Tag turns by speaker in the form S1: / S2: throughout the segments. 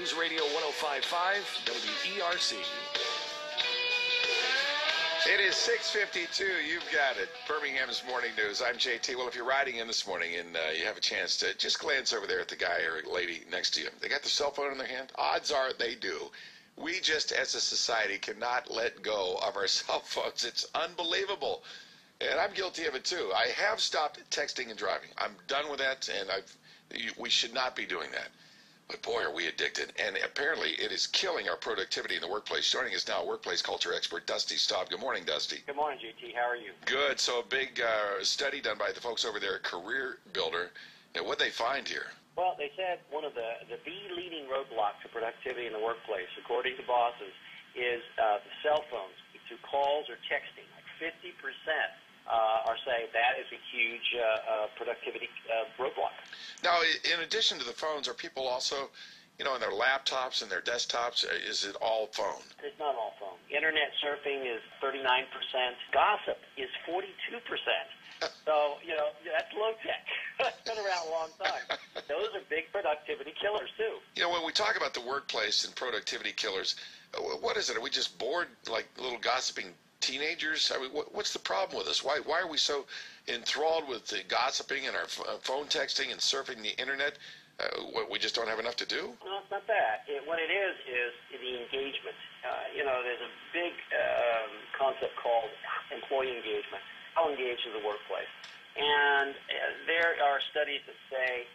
S1: News Radio 105.5 WERC.
S2: It is 6:52. You've got it. Birmingham's Morning News. I'm JT. Well, if you're riding in this morning and you have a chance to just glance over there at the guy or lady next to you, they got the cell phone in their hand? Odds are they do. We just, as a society, cannot let go of our cell phones. It's unbelievable. And I'm guilty of it, too. I have stopped texting and driving. I'm done with that, and we should not be doing that. But boy, are we addicted. And apparently it is killing our productivity in the workplace. Joining us now, workplace culture expert Dusty Staub. Good morning, Dusty.
S3: Good morning, GT. How are you?
S2: Good. So a big study done by the folks over there at Career Builder. And what'd they find here?
S3: Well, they said one of the leading roadblock to productivity in the workplace, according to bosses, is the cell phones through calls or texting. Like 50% are saying that is a huge productivity roadblock.
S2: Now, in addition to the phones, are people also, on their laptops and their desktops, is it all phone?
S3: It's not all phone. Internet surfing is 39%. Gossip is 42%. So, that's low tech. That's been around a long time. Those are big productivity killers, too.
S2: When we talk about the workplace and productivity killers, what is it? Are we just bored, like little gossiping teenagers? I mean, what's the problem with us? Why are we so enthralled with the gossiping and our phone texting and surfing the internet? We just don't have enough to do?
S3: No, it's not that. What it is the engagement. There's a big concept called employee engagement. How engaged is the workplace? And there are studies that say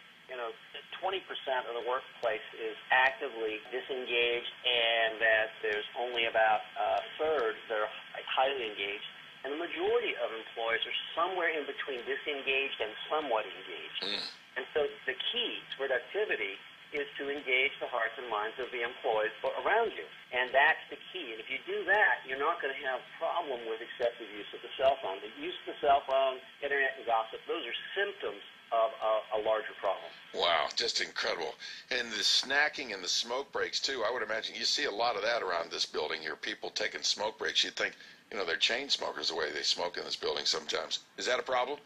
S3: 20% of the workplace is actively disengaged, and that there's only about a third that are highly engaged. And the majority of employees are somewhere in between disengaged and somewhat engaged. And so the key to productivity is to engage the hearts and minds of the employees around you. And that's the key. And if you do that, you're not going to have a problem with excessive use of the cell phone. The use of the cell phone, internet, and gossip, those are symptoms of a larger problem.
S2: Wow, just incredible. And the snacking and the smoke breaks, too. I would imagine you see a lot of that around this building here, people taking smoke breaks. You'd think, they're chain smokers the way they smoke in this building sometimes. Is that a problem?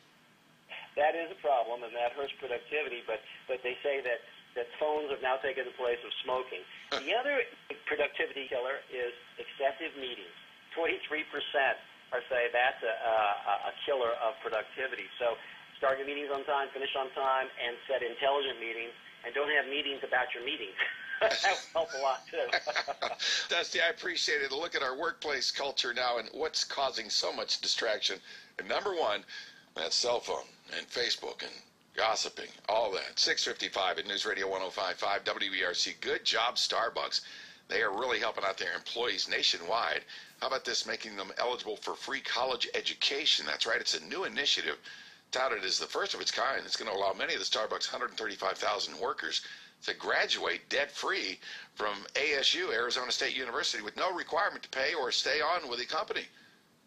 S3: That is a problem, and that hurts productivity, but they say that phones have now taken the place of smoking. The other productivity killer is excessive meetings. 23% are saying that's a killer of productivity. So start your meetings on time, finish on time, and set intelligent meetings, and don't have meetings about your meetings. That will help a lot, too.
S2: Dusty, I appreciate it. Look at our workplace culture now and what's causing so much distraction. And number one, that's cell phone and Facebook and gossiping, all that. 6:55 at News Radio 105.5 WERC. Good job, Starbucks. They are really helping out their employees nationwide. How about this, making them eligible for free college education? That's right. It's a new initiative touted as the first of its kind. It's going to allow many of the Starbucks 135,000 workers to graduate debt-free from ASU, Arizona State University, with no requirement to pay or stay on with the company.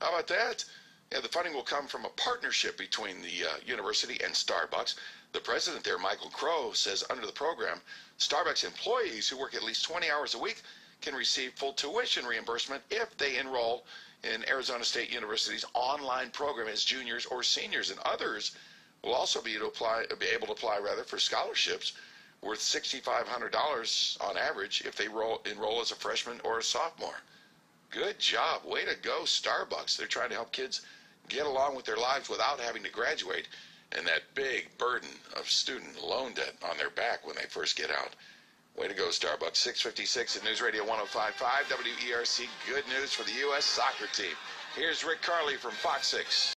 S2: How about that? Yeah, the funding will come from a partnership between the university and Starbucks. The president there, Michael Crow, says under the program, Starbucks employees who work at least 20 hours a week can receive full tuition reimbursement if they enroll in Arizona State University's online program as juniors or seniors. And others will also be able to apply for scholarships worth $6,500 on average if they enroll as a freshman or a sophomore. Good job. Way to go, Starbucks. They're trying to help kids get along with their lives without having to graduate and that big burden of student loan debt on their back when they first get out. Way to go, Starbucks. 6:56 at News Radio 105.5 WERC. Good news for the U.S. soccer team. Here's Rick Carley from Fox 6.